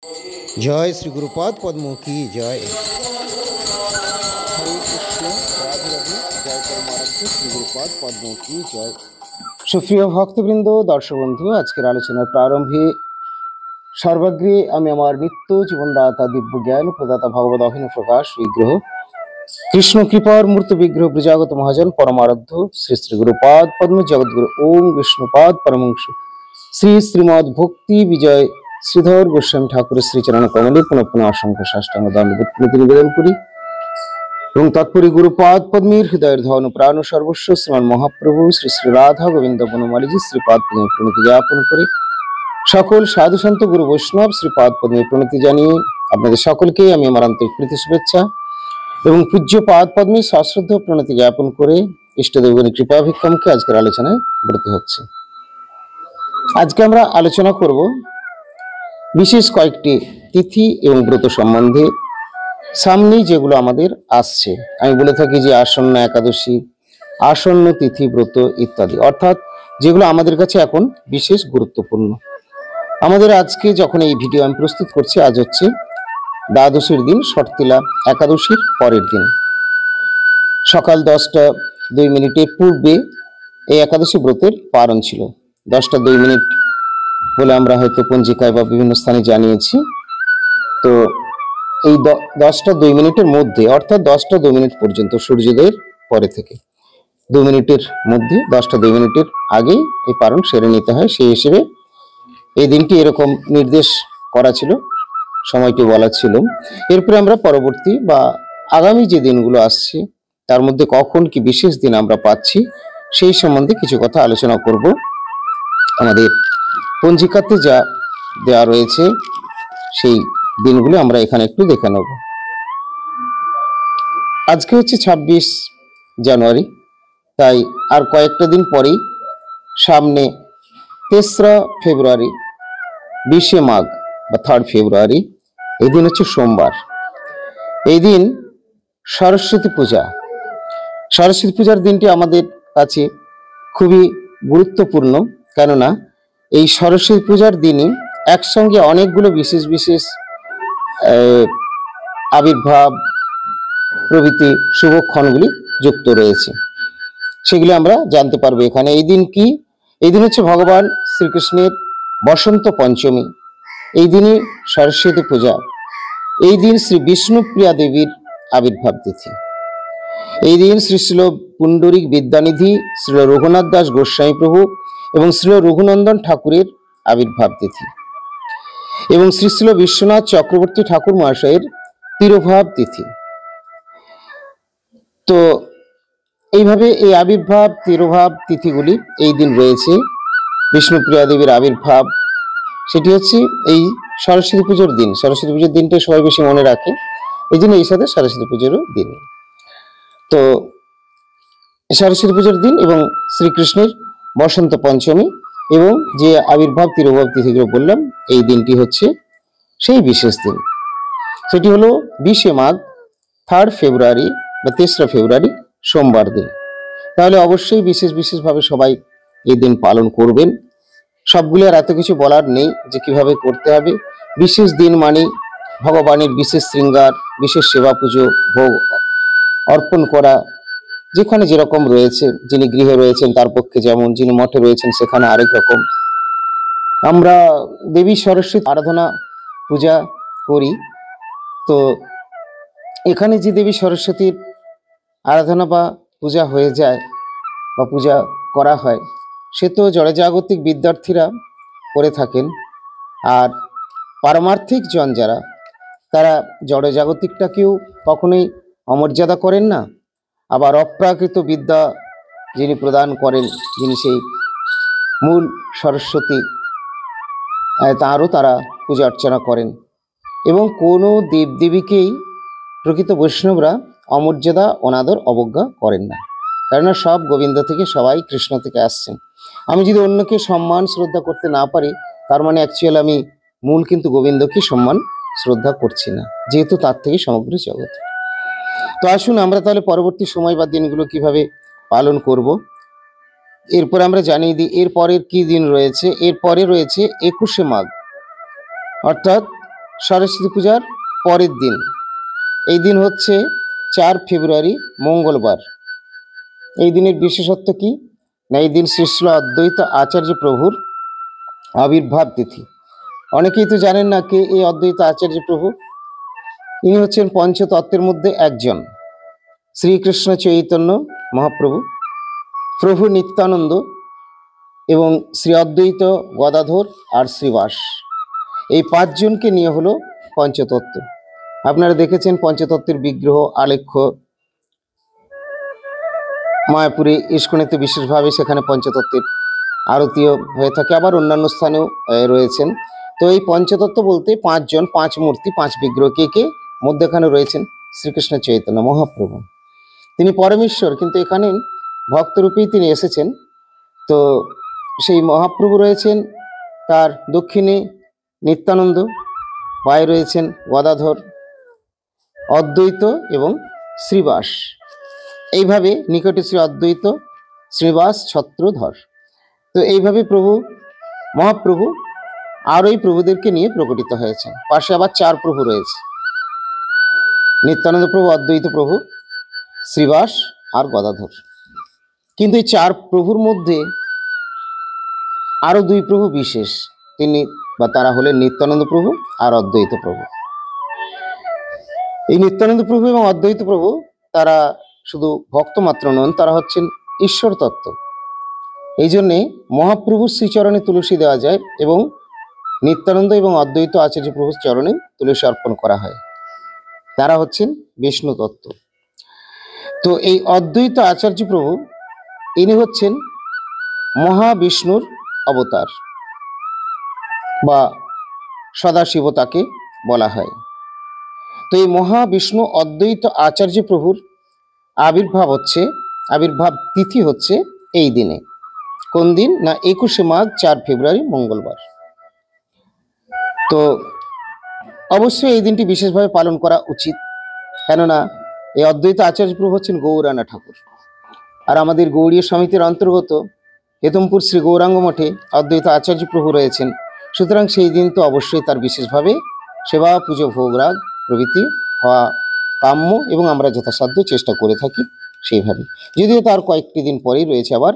जय श्री गुरुपाद पद्म की जय। हरे कृष्ण, राधे राधे, जय परमानंद श्री गुरुपाद पद्म की जय। সুপ্রিয় ভক্তবৃন্দ, দর্শক বন্ধু, আজকের আলোচনার প্রারম্ভে সর্বাগ্রে আমি আমার নিত্য জীবনদাতা দিব্য জ্ঞান প্রদাতা ভগবত অভিন্ন প্রকাশ বিগ্রহ কৃষ্ণ কৃপার মূর্ত বিগ্রহ ব্রজাগত মহাজন পরমারাধ্য শ্রী শ্রী গুরুপাদ পদ্ম জগৎগুরু ওম বিষ্ণুপাদ পরমংশ শ্রী শ্রীমদ ভক্তি বিজয় শ্রীধর গোস্বামী ঠাকুরের শ্রীচরণ কমলে পুনঃ পুনঃ অসংখ্য সাষ্টাঙ্গ দণ্ডবোধ নিবেদন করি এবং তৎপরি গুরুপাদ পদ্মের হৃদয়ের ধন প্রাণ সর্বস্ব শ্রীমান মহাপ্রভু শ্রী শ্রী রাধা গোবিন্দ বনমালীজি শ্রীপাদ পদ্মে প্রণতি জ্ঞাপন করে সকল সাধু সন্ত গুরু বৈষ্ণব শ্রীপাদ পদ্মে প্রণতি জানিয়ে আপনাদের সকলকে আমি আমার আন্তরিক প্রীতি শুভেচ্ছা এবং পূজ্য পাদ পদ্মে সশ্রদ্ধ প্রণতি জ্ঞাপন করে ইষ্টদেবগণের কৃপাভিক্ষমকে আজকের আলোচনায় ব্রতী হচ্ছে। আজকে আমরা আলোচনা করব বিশেষ কয়েকটি তিথি এবং ব্রত সম্বন্ধে। সামনেই যেগুলো আমাদের আসছে, আমি বলে থাকি যে আসন্ন একাদশী, আসন্ন তিথি ব্রত ইত্যাদি, অর্থাৎ যেগুলো আমাদের কাছে এখন বিশেষ গুরুত্বপূর্ণ। আমাদের আজকে যখন এই ভিডিও আমি প্রস্তুত করছি, আজ হচ্ছে দ্বাদশীর দিন, শর্তিলা একাদশীর পরের দিন। সকাল 10:02 পূর্বে এই একাদশী ব্রতের পারণ ছিল। 10:02 বলে আমরা হয়তো পঞ্জিকায় বা বিভিন্ন স্থানে জানিয়েছি। তো এই 10:02 মধ্যে, অর্থাৎ 10:02 পর্যন্ত, সূর্যোদয়ের পরে থেকে 2 মিনিটের মধ্যে, 10:02 আগেই এই পারণ সেরে নিতে হয়। সেই হিসেবে এই দিনটি এরকম নির্দেশ করা ছিল, সময়টি বলা ছিল। এরপরে আমরা পরবর্তী বা আগামী যে দিনগুলো আসছে তার মধ্যে কখন কি বিশেষ দিন আমরা পাচ্ছি সেই সম্বন্ধে কিছু কথা আলোচনা করব। আমাদের পঞ্জিকাতে যা দেওয়া রয়েছে সেই দিনগুলো আমরা এখানে একটু দেখে নেব। আজকে হচ্ছে 26 জানুয়ারি, তাই আর কয়েকটা দিন পরেই সামনে 3রা ফেব্রুয়ারি, 20শে মাঘ বা 3rd ফেব্রুয়ারি, এই দিন হচ্ছে সোমবার। এই দিন সরস্বতী পূজা। সরস্বতী পূজার দিনটি আমাদের কাছে খুবই গুরুত্বপূর্ণ, কেননা এই সরস্বতী পূজার দিনই একসঙ্গে অনেকগুলো বিশেষ বিশেষ আবির্ভাব প্রভৃতি শুভক্ষণগুলি যুক্ত রয়েছে, সেগুলি আমরা জানতে পারবো এখানে। এই দিন কি? এই দিন হচ্ছে ভগবান শ্রীকৃষ্ণের বসন্ত পঞ্চমী। এই দিনই সরস্বতী পূজা। এই দিন শ্রী বিষ্ণুপ্রিয়া দেবীর আবির্ভাব তিথি। এই দিন শ্রী শ্রীল পুণ্ডরিক বিদ্যানিধি, শ্রীল রঘুনাথ দাস গোস্বামী প্রভু এবং শ্রীল রঘুনন্দন ঠাকুরের আবির্ভাব তিথি এবং শ্রী শ্রীল বিশ্বনাথ চক্রবর্তী ঠাকুর মহাশয়ের তিরোভাব তিথি। তো এইভাবে এই আবির্ভাব তিরোভাব তিথিগুলি এই দিন রয়েছে। বিষ্ণুপ্রিয়া দেবীর আবির্ভাব, সেটি হচ্ছে এই সরস্বতী পুজোর দিন। সরস্বতী পুজোর দিনটা সবাই বেশি মনে রাখে, এই জন্য এই সাথে সরস্বতী পুজোরও দিন। তো সরস্বতী পুজোর দিন এবং শ্রীকৃষ্ণের বসন্ত পঞ্চমী এবং যে আবির্ভাব তিরোভাব তিথিগুলো বললাম, এই দিনটি হচ্ছে সেই বিশেষ দিন। সেটি হলো 20শে মাঘ, 3rd ফেব্রুয়ারি বা 3রা ফেব্রুয়ারি, সোমবার দিন। তাহলে অবশ্যই বিশেষভাবে সবাই এই দিন পালন করবেন। সবগুলো আর এত কিছু বলার নেই যে কিভাবে করতে হবে। বিশেষ দিন মানে ভগবানের বিশেষ শৃঙ্গার, বিশেষ সেবা পুজো, ভোগ অর্পণ করা, যেখানে যেরকম রয়েছে। যিনি গৃহে রয়েছেন তার পক্ষে যেমন, যিনি মঠে রয়েছেন সেখানে আরেক রকম। আমরা দেবী সরস্বতী আরাধনা পূজা করি। তো এখানে যে দেবী সরস্বতীর আরাধনা বা পূজা হয়ে যায় বা পূজা করা হয়, সে তো জড়জাগতিক বিদ্যার্থীরা করে থাকেন। আর পারমার্থিক জন যারা, তারা জড়জাগতিকটাকেও কখনোই অমর্যাদা করেন না। আবার অপ্রাকৃত বিদ্যা যিনি প্রদান করেন, যিনি সেই মূল সরস্বতী, তাঁরও তারা পূজা অর্চনা করেন। এবং কোনো দেবদেবীকেই প্রকৃত বৈষ্ণবরা অমর্যাদা, অনাদর, অবজ্ঞা করেন না, কেননা সব গোবিন্দ থেকে, সবাই কৃষ্ণ থেকে আসছেন। আমি যদি অন্যকে সম্মান শ্রদ্ধা করতে না পারি, তার মানে অ্যাকচুয়ালি আমি মূল কিন্তু গোবিন্দকে সম্মান শ্রদ্ধা করছি না, যেহেতু তার থেকে সমগ্র জগৎ। তো আসুন আমরা তাহলে পরবর্তী সময় বা দিনগুলো কিভাবে পালন করব এরপর আমরা জানিয়ে দিই। এর পরের কি দিন রয়েছে? এরপরে রয়েছে 21শে মাঘ, অর্থাৎ সরস্বতী পূজার পরের দিন। এই দিন হচ্ছে 4 ফেব্রুয়ারি মঙ্গলবার। এই দিনের বিশেষত্ব কি না, এই দিন শ্রী শ্রী অদ্বৈত আচার্য প্রভুর আবির্ভাব তিথি। অনেকেই তো জানেন না কে এই অদ্বৈত আচার্য প্রভু। ইনি হচ্ছেন পঞ্চতত্ত্বের মধ্যে একজন। শ্রীকৃষ্ণ চৈতন্য মহাপ্রভু, প্রভু নিত্যানন্দ এবং শ্রী অদ্বৈত গদাধর আর শ্রীবাস, এই 5 জনকে নিয়ে হলো পঞ্চতত্ত্ব। আপনারা দেখেছেন পঞ্চতত্ত্বের বিগ্রহ আলেখ্য মায়াপুরে ইস্কনেতে বিশেষভাবে সেখানে পঞ্চতত্ত্বের আরতিও হয়ে থাকে, আবার অন্যান্য স্থানেও রয়েছেন। তো এই পঞ্চতত্ত্ব বলতে 5 জন, 5 মূর্তি, 5 বিগ্রহ। কে কে? মধ্যখানে রয়েছেন শ্রীকৃষ্ণ চৈতন্য মহাপ্রভু, তিনি পরমেশ্বর, কিন্তু এখানে ভক্তরূপেই তিনি এসেছেন। তো সেই মহাপ্রভু রয়েছেন, তার দক্ষিণে নিত্যানন্দ, বায়ে রয়েছেন গদাধর, অদ্বৈত এবং শ্রীবাস। এইভাবে নিকটে শ্রী অদ্বৈত, শ্রীবাস, ছত্রধর। তো এইভাবে প্রভু মহাপ্রভু আর ওই প্রভুদেরকে নিয়ে প্রকটিত হয়েছেন। পাশে আবার 4 প্রভু রয়েছে, নিত্যানন্দ প্রভু, অদ্বৈত প্রভু, শ্রীবাস আর গদাধর। কিন্তু এই 4 প্রভুর মধ্যে আরো 2 প্রভু বিশেষ, তিনি বা তারা হলেন নিত্যানন্দ প্রভু আর অদ্বৈত প্রভু। এই নিত্যানন্দ প্রভু এবং অদ্বৈত প্রভু তারা শুধু ভক্ত মাত্র নন, তারা হচ্ছেন ঈশ্বর তত্ত্ব। এই জন্যে মহাপ্রভুর শ্রীচরণে তুলসী দেওয়া যায় এবং নিত্যানন্দ এবং অদ্বৈত আচার্য প্রভুর চরণে তুলসী অর্পণ করা হয়। তারা হচ্ছেন বিষ্ণু তত্ত্ব। তো এই অদ্বৈত আচার্য প্রভু, ইনি হচ্ছেন মহাবিষ্ণুর অবতার বা সদাশিব তাকে বলা হয়। তো এই মহাবিষ্ণু অদ্বৈত আচার্য প্রভুর আবির্ভাব তিথি হচ্ছে এই দিনে। কোন দিন না, 21শে মাঘ, 4 ফেব্রুয়ারি মঙ্গলবার। তো অবশ্যই এই দিনটি বিশেষভাবে পালন করা উচিত, কেননা এই অদ্বৈত আচার্য প্রভু হচ্ছেন গৌরানা ঠাকুর। আর আমাদের গৌড়ীয় সমিতির অন্তর্গত হেতমপুর শ্রী গৌরাঙ্গ মঠে অদ্বৈত আচার্য প্রভু রয়েছেন। সুতরাং সেই দিন তো অবশ্যই তার বিশেষভাবে সেবা, পুজো, ভোগরাগ প্রভৃতি হওয়া কাম্য এবং আমরা যথাসাধ্য চেষ্টা করে থাকি সেইভাবে। যদিও তার কয়েকটি দিন পরেই রয়েছে আবার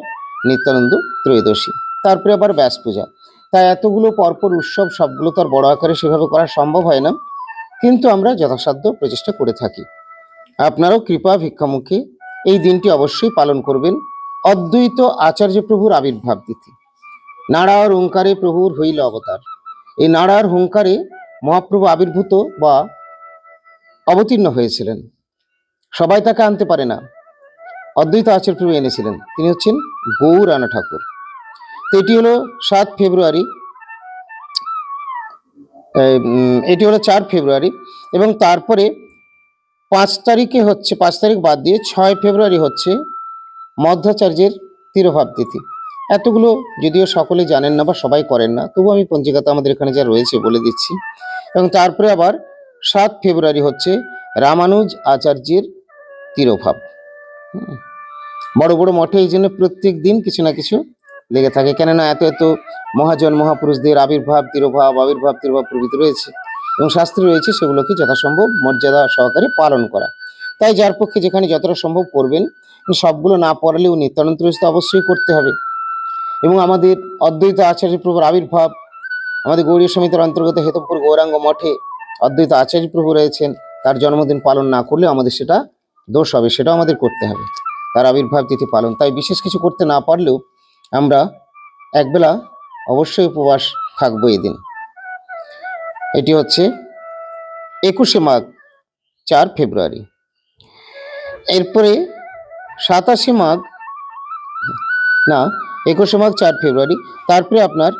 নিত্যানন্দ ত্রয়োদশী, তারপরে আবার ব্যাস পূজা। তাই এতগুলো পরপর উৎসব সবগুলো তো আর বড় আকারে সেভাবে করা সম্ভব হয় না, কিন্তু আমরা যথাসাধ্য প্রচেষ্টা করে থাকি। আপনারাও কৃপা ভিক্ষামুখে এই দিনটি অবশ্যই পালন করবেন। অদ্বৈত আচার্য প্রভুর আবির্ভাব তিথি। নাড়ার হুঙ্কারে প্রভুর হইল অবতার। এই নাড়ার হুঙ্কারে মহাপ্রভু আবির্ভূত বা অবতীর্ণ হয়েছিলেন। সবাই তাকে আনতে পারে না, অদ্বৈত আচার্য প্রভু এনেছিলেন। তিনি হচ্ছেন গৌরানা ঠাকুর। তো এটি হলো 7 ফেব্রুয়ারি, এটি হলো 4 ফেব্রুয়ারি এবং তারপরে 5 তারিখে হচ্ছে, 5 তারিখ বাদ দিয়ে 6 ফেব্রুয়ারি হচ্ছে মধ্যাচার্যের তিরোভাব তিথি। এতগুলো যদিও সকলে জানেন না বা সবাই করেন না, তবু আমি পঞ্জিকাতে আমাদের এখানে যা রয়েছে বলে দিচ্ছি। এবং তারপরে আবার 7 ফেব্রুয়ারি হচ্ছে রামানুজ আচার্যের তিরোভাব। বড় বড় মঠে এই জন্য প্রত্যেক দিন কিছু না কিছু লেগে থাকে, কেননা এত এত মহাজন মহাপুরুষদের আবির্ভাব তিরোভাব প্রভৃতি রয়েছে এবং শাস্ত্রে রয়েছে, সেগুলোকে যথাসম্ভব মর্যাদা সহকারে পালন করা। তাই যার পক্ষে যেখানে যতটা সম্ভব করবেন, সবগুলো না পড়ালেও নিত্যানন্দ ত্রয়োদশী অবশ্যই করতে হবে। এবং আমাদের অদ্বৈত আচার্য প্রভুর আবির্ভাব, আমাদের গৌড়ীয় সমিতির অন্তর্গত হেতমপুর গৌরাঙ্গ মঠে অদ্বৈত আচার্য প্রভু রয়েছেন, তার জন্মদিন পালন না করলে আমাদের সেটা দোষ হবে, সেটাও আমাদের করতে হবে, তার আবির্ভাব তিথি পালন। তাই বিশেষ কিছু করতে না পারলেও আমরা একবেলা অবশ্যই উপবাস থাকবো এই দিন। এটি হচ্ছে 21শে মাঘ, 4 ফেব্রুয়ারি। এরপরে 27শে মাঘ, না 21শে মাঘ 4 ফেব্রুয়ারি, তারপরে আপনার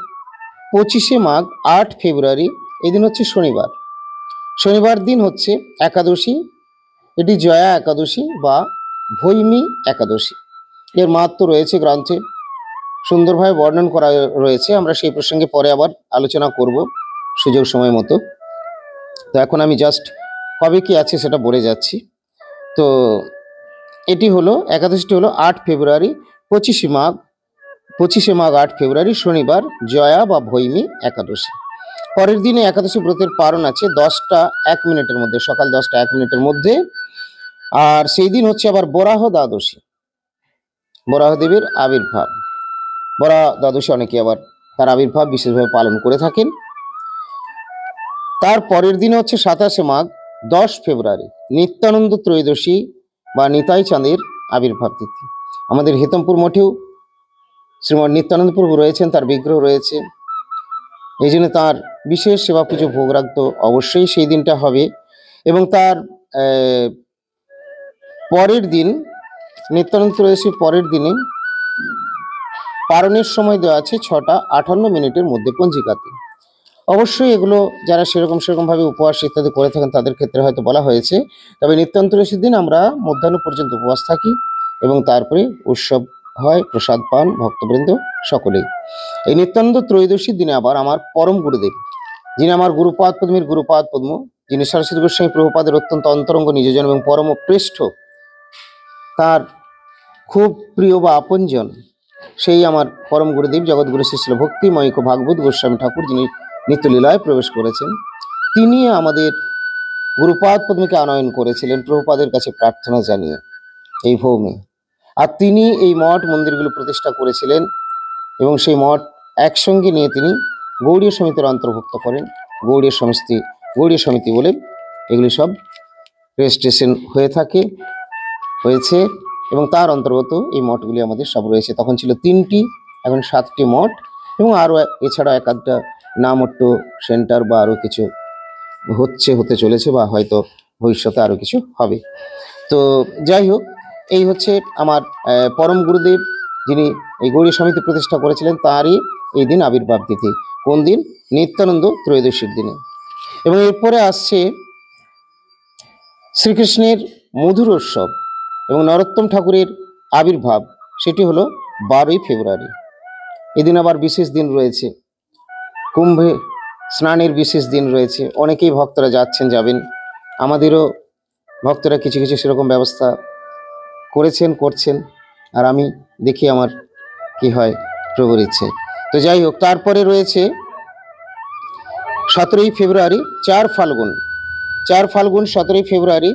25শে মাঘ 8 ফেব্রুয়ারি। এই দিন হচ্ছে শনিবার। শনিবার দিন হচ্ছে একাদশী, এটি জয়া একাদশী বা ভৈমী একাদশী। এর মাহাত্ম্য রয়েছে গ্রন্থে, সুন্দরভাবে বর্ণন করা রয়েছে। আমরা সেই প্রসঙ্গে পরে আবার আলোচনা করব সুযোগ সময় মতো। তো এখন আমি জাস্ট কবে কি আছে সেটা বলে যাচ্ছি। তো এটি হলো একাদশীটি হলো 8 ফেব্রুয়ারি, 25শে মাঘ 8 ফেব্রুয়ারি শনিবার, জয়া বা ভৈমী একাদশী। পরের দিনে একাদশী ব্রতের পারণ আছে 10টা 1 মিনিটের মধ্যে, সকাল 10টা 1 মিনিটের মধ্যে। আর সেই দিন হচ্ছে আবার বরাহ দ্বাদশী, বরাহ দেবীর আবির্ভাব। বরাহ দ্বাদশী অনেকে আবার তার আবির্ভাব বিশেষভাবে পালন করে থাকেন। তার পরের দিনে হচ্ছে 27শে মাঘ 10 ফেব্রুয়ারি নিত্যানন্দ ত্রয়োদশী বা নিতাই চাঁদের আবির্ভাব তিথি। আমাদের হেতমপুর মঠেও শ্রীমৎ নিত্যানন্দ প্রভু রয়েছেন, তার বিগ্রহ রয়েছে, এই জন্য তার বিশেষ সেবা পুজো ভোগরাগ তো অবশ্যই সেই দিনটা হবে। এবং তার পরের দিন নিত্যানন্দ ত্রয়োদশীর পরের দিনে পারণের সময় দেওয়া আছে 6টা 58 মিনিটের মধ্যে পঞ্জিকাতে। অবশ্যই এগুলো যারা সেরকমভাবে উপবাস ইত্যাদি করে থাকেন তাদের ক্ষেত্রে হয়তো বলা হয়েছে, তবে নিত্যানন্দ ত্রয়োদশীর দিন আমরা মধ্যাহ্ন পর্যন্ত উপবাস থাকি এবং তারপরে উৎসব হয়, প্রসাদ পান ভক্তবৃন্দ সকলেই। এই নিত্যানন্দ ত্রয়োদশীর দিনে আবার আমার পরম গুরুদেব, যিনি আমার গুরুপাদ পদ্মের গুরুপাদ পদ্ম, যিনি সরস্বতী গোস্বামী প্রভুপাদের অত্যন্ত অন্তরঙ্গ নিজজন এবং পরম প্রেষ্ঠ, তার খুব প্রিয় বা আপনজন, সেই আমার পরম গুরুদেব জগৎগুরু শ্রী ভক্তিময়িক ভাগবত গোস্বামী ঠাকুর, যিনি নিত্যলীলায় প্রবেশ করেছেন, তিনি আমাদের গুরুপাদ পদ্মকে আনয়ন করেছিলেন প্রভুপাদের কাছে প্রার্থনা জানিয়ে এই ভৌমে। আর তিনি এই মঠ মন্দিরগুলো প্রতিষ্ঠা করেছিলেন এবং সেই মঠ একসঙ্গে নিয়ে তিনি গৌড়ীয় সমিতির অন্তর্ভুক্ত করেন। গৌড়ীয় সমিতি বলে এগুলি সব রেজিস্ট্রেশন হয়েছে এবং তার অন্তর্গত এই মঠগুলি আমাদের সব রয়েছে। তখন ছিল 3টি, এখন 7টি মঠ এবং আরও এছাড়া এক আধটা নামট্ট সেন্টার বা আরও কিছু হতে চলেছে বা হয়তো ভবিষ্যতে আরও কিছু হবে। তো যাই হোক, এই হচ্ছে আমার পরম গুরুদেব, যিনি এই গৌড়ীয় সমিতি প্রতিষ্ঠা করেছিলেন, তারই এই দিন আবির্ভাব তিথি। কোন দিন? নিত্যানন্দ ত্রয়োদশীর দিনে। এবং এরপরে আসছে শ্রীকৃষ্ণের মধুর উৎসব এবং নরোত্তম ঠাকুরের আবির্ভাব, সেটি হলো 12ই ফেব্রুয়ারি। এদিন আবার বিশেষ দিন রয়েছে, কুম্ভে স্নানের বিশেষ দিন রয়েছে। অনেকেই ভক্তরা যাবেন, আমাদেরও ভক্তরা কিছু সেরকম ব্যবস্থা করছেন, আর আমি দেখি আমার কি হয় প্রভুর ইচ্ছে। তো যাই হোক, তারপরে রয়েছে 17ই ফেব্রুয়ারি 4 ফাল্গুন 17ই ফেব্রুয়ারি।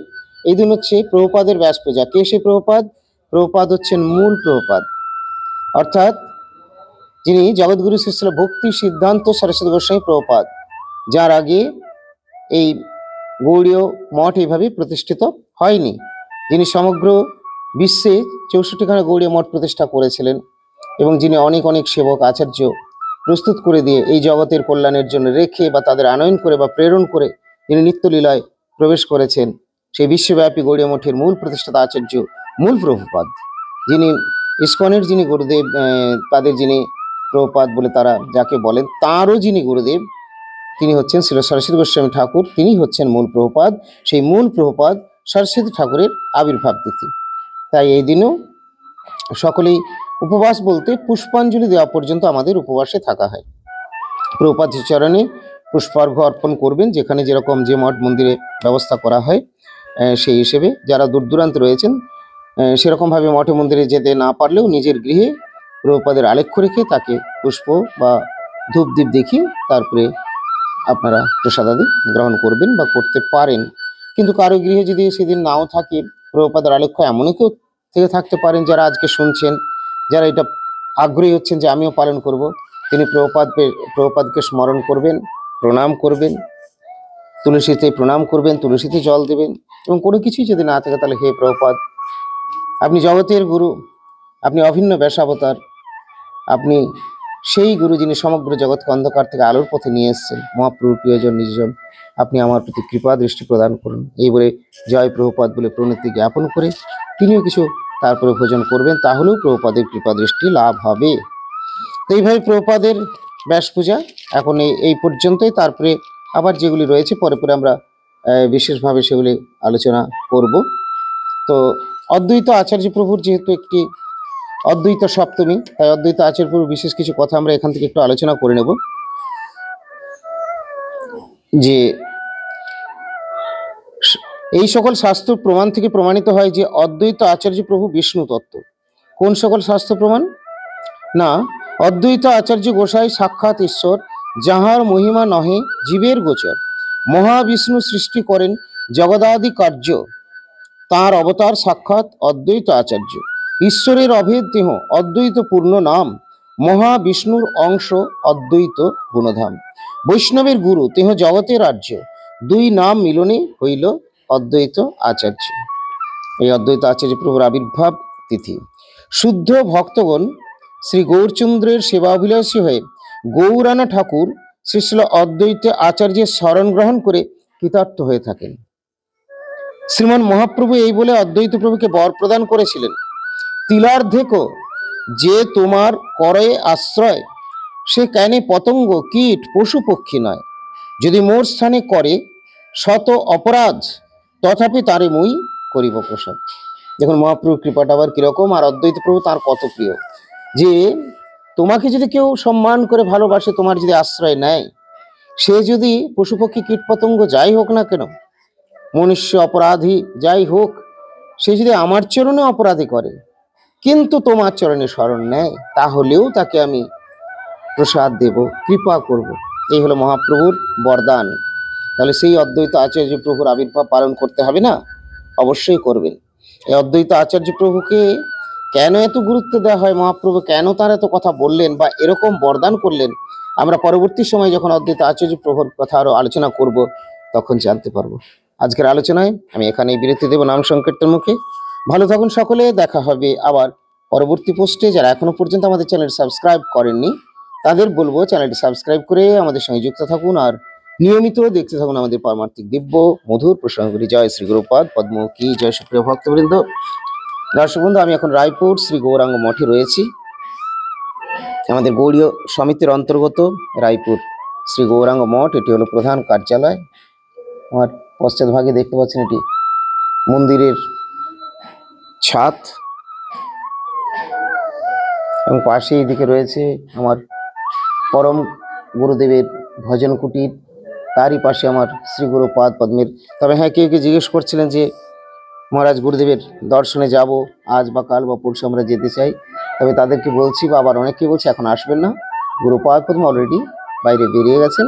এই দিন হচ্ছে প্রভুপাদের ব্যাস পূজা। কে সেই প্রভুপাদ হচ্ছেন মূল প্রভুপাদ, অর্থাৎ যিনি জগৎগুরু শ্রী ভক্তি সিদ্ধান্ত সরস্বতী গোস্বামী প্রভুপাদ, যার আগে এই গৌড়ীয় মঠ এইভাবে প্রতিষ্ঠিত হয়নি, যিনি সমগ্র বিশ্বে 64খানা গৌড়ীয় মঠ প্রতিষ্ঠা করেছিলেন এবং যিনি অনেক সেবক আচার্য প্রস্তুত করে দিয়ে এই জগতের কল্যাণের জন্য রেখে বা তাদের আনয়ন করে বা প্রেরণ করে যিনি নিত্যলীলায় প্রবেশ করেছেন, সেই বিশ্বব্যাপী গৌড়ীয় মঠের মূল প্রতিষ্ঠাতা আচার্য মূল প্রভুপাদ, যিনি ইস্কনের যিনি গুরুদেব, তাদের যিনি প্রভুপাদ বলে তারা যাকে বলেন, তাঁরও যিনি গুরুদেব, তিনি হচ্ছেন শ্রী সরস্বতী গোস্বামী ঠাকুর, তিনি হচ্ছেন মূল প্রভুপাদ। সেই মূল প্রভুপাদ সরস্বতী ঠাকুরের আবির্ভাব তিথি। তাই এই দিনও সকলেই উপবাস বলতে পুষ্পাঞ্জলি দেওয়া পর্যন্ত আমাদের উপবাসে থাকা হয়। প্রভুপাদ চরণে পুষ্পার্ঘ্য অর্পণ করবেন, যেখানে যেরকম যে মঠ মন্দিরে ব্যবস্থা করা হয় সেই হিসেবে। যারা দূর দূরান্তে রয়েছেন সেরকমভাবে মঠে মন্দিরে যেতে না পারলেও নিজের গৃহে প্রভুপাদের আলেখ্য রেখে তাকে পুষ্প বা ধূপ দ্বীপ দেখিয়ে তারপরে আপনারা প্রসাদাদি গ্রহণ করবেন বা করতে পারেন। কিন্তু কারো গৃহে যদি সেদিন নাও থাকে প্রভুপাদের আলেখ্য, এমনও কেউ থেকে থাকতে পারেন যারা আজকে শুনছেন, যারা এটা আগ্রহী হচ্ছেন যে আমিও পালন করব, তিনি প্রভুপাদকে স্মরণ করবেন, প্রণাম করবেন, তুলসীতে প্রণাম করবেন, তুলসীতে জল দেবেন। এবং কোনো কিছুই যদি না থাকে তাহলে হে প্রভুপাদ, আপনি জগতের গুরু, আপনি অভিন্ন ব্যাসাবতার, আপনি সেই গুরু যিনি সমগ্র জগৎকে অন্ধকার থেকে আলোর পথে নিয়ে এসেছেন, মহাপ্রভু প্রিয়জন নিজজন, আপনি আমার প্রতি কৃপা দৃষ্টি প্রদান করুন। এই বলে জয় প্রভুপাদ বলে প্রণতি জ্ঞাপন করে তিনিও কিছু তারপরে ভোজন করবেন, তাহলেও প্রভুপাদের কৃপা দৃষ্টি লাভ হবে। তো এইভাবে প্রভুপাদের ব্যাস পূজা এখন এই পর্যন্তই। তারপরে আবার যেগুলি রয়েছে পরে আমরা বিশেষভাবে সেগুলি আলোচনা করব। তো অদ্বৈত আচার্য প্রভুর যেহেতু একটি অদ্বৈত সপ্তমী, তাই অদ্বৈত আচার্য প্রভুর বিশেষ কিছু কথা আমরা এখান থেকে একটু আলোচনা করে নেব। যে এই সকল শাস্ত্র প্রমাণ থেকে প্রমাণিত হয় যে অদ্বৈত আচার্য প্রভু বিষ্ণু তত্ত্ব। কোন সকল শাস্ত্র প্রমাণ? না, অদ্বৈত আচার্য গোসাই সাক্ষাৎ ঈশ্বর, যাহার মহিমা নহে জীবের গোচর। মহাবিষ্ণু সৃষ্টি করেন জগদাদি কার্য, তাঁর অবতার সাক্ষাৎ অদ্বৈত আচার্য। ঈশ্বরের অভেদ দেহ অদ্বৈত পূর্ণ নাম, মহাবিষ্ণুর অংশ অদ্বৈত গুণধাম। বৈষ্ণবের গুরু তেহ জগতের রাজ্য, দুই নাম মিলনে হইল অদ্বৈত আচার্য। এই অদ্বৈত আচার্য প্রভুর আবির্ভাব তিথি। শুদ্ধ ভক্তগণ শ্রী গৌরচন্দ্রের সেবাভিলাষী হয়ে গৌরানা ঠাকুর শ্রী শ্রীল অদ্বৈত আচার্যের শরণ গ্রহণ করে কৃতার্থ হয়ে থাকেন। শ্রীমন মহাপ্রভু এই বলে অদ্বৈত প্রভুকে বর প্রদান করেছিলেন, তিলার্ধেক যে তোমার করে আশ্রয়, সে কেনে পতঙ্গ কীট পশু পক্ষী নয়। যদি মোর স্থানে করে শত অপরাধ, তথাপি তারে মুই করিব প্রসাদ। দেখুন মহাপ্রভুর কৃপাটা আবার কিরকম, আর অদ্বৈত প্রভু তার কত প্রিয়, যে তোমাকে যদি কেউ সম্মান করে ভালোবাসে, তোমার যদি আশ্রয় নেয়, সে যদি পশু পক্ষী কীট পতঙ্গ যাই হোক না কেন, মনুষ্য অপরাধী যাই হোক, সে যদি আমার চরণে অপরাধী করে কিন্তু তোমার চরণে শরণ নেয়, তাহলেও তাকে আমি প্রসাদ দেব, কৃপা করব। এই হলো মহাপ্রভুর বরদান। তাহলে সেই অদ্বৈত আচার্য প্রভুর আবির্ভাব পালন করতে হবে না? অবশ্যই করবেন। এই অদ্বৈত আচার্য প্রভুকে কেন এত গুরুত্ব দেওয়া হয়, মহাপ্রভু কেন তার এত কথা বললেন বা এরকম বরদান করলেন, আমরা পরবর্তী সময় যখন অদ্বৈত আচার্য প্রভুর কথা আরো আলোচনা করব তখন জানতে পারবো। আজকের আলোচনায় আমি এখানেই বিরতি দেব নাম সংকীর্তন মুখে। ভালো থাকুন সকলে, দেখা হবে আবার পরবর্তী পোস্টে। যারা এখনো পর্যন্ত আমাদের চ্যানেল সাবস্ক্রাইব করেননি তাদের বলবো চ্যানেলটি সাবস্ক্রাইব করে আমাদের সঙ্গে যুক্ত থাকুন, আর নিয়মিত দেখতে থাকুন আমাদের পারমার্থিক দিব্য মধুর প্রসঙ্গগুলি। জয় শ্রী গুরুপাদ পদ্ম কি জয়। সুপ্রিয় ভক্তবৃন্দ, দর্শক বন্ধু, আমি এখন রায়পুর শ্রী গৌরাঙ্গ মঠে রয়েছি। আমাদের গৌড়ীয় সমিতির অন্তর্গত রায়পুর শ্রী গৌরাঙ্গ মঠ, এটি হলো প্রধান কার্যালয়। আমার পশ্চাৎ ভাগে দেখতে পাচ্ছেন এটি মন্দিরের ছাদ, এবং পাশে এইদিকে রয়েছে আমার পরম গুরুদেবের ভজন কুটির, তারই পাশে আমার শ্রী গুরুপাদ পদ্মের। তবে হ্যাঁ, কেউ কেউ জিজ্ঞেস করছিলেন যে মহারাজ গুরুদেবের দর্শনে যাব, আজ বা কাল বা পরশু আমরা যেতে চাই। তবে তাদেরকে বলছি, বা আবার অনেকেই বলছে এখন আসবেন না, গুরুপাদ পদ্ম অলরেডি বাইরে বেরিয়ে গেছেন,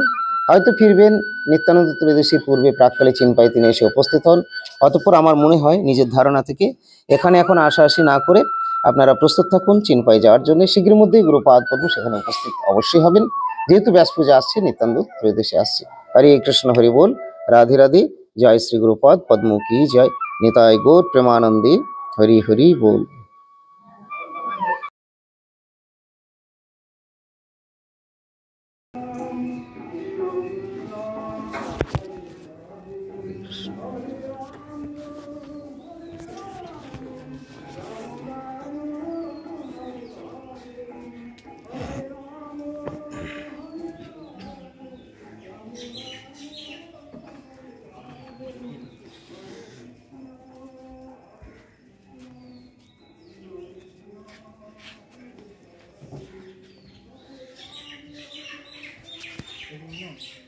হয়তো ফিরবেন নিত্যানন্দ ত্রয়োদশীর পূর্বে প্রাককালে চিনপাই তিনি এসে উপস্থিত হন। অতঃপর আমার মনে হয় নিজের ধারণা থেকে এখানে এখন আসাআসি না করে আপনারা প্রস্তুত থাকুন চিনপাই যাওয়ার জন্য। শীঘ্রের মধ্যেই গুরুপাদ পদ্ম সেখানে উপস্থিত অবশ্যই হবেন, যেহেতু ব্যাস পূজা আসছে, নিত্যানন্দ ত্রয়োদশী আসছে। হরে কৃষ্ণ, হরি বল, রাধে রাধে, জয় শ্রী গুরুপাদ পদ্ম কি জয়। নিতাই গৌর প্রেমানন্দে, হরি হরি বল। Thank you.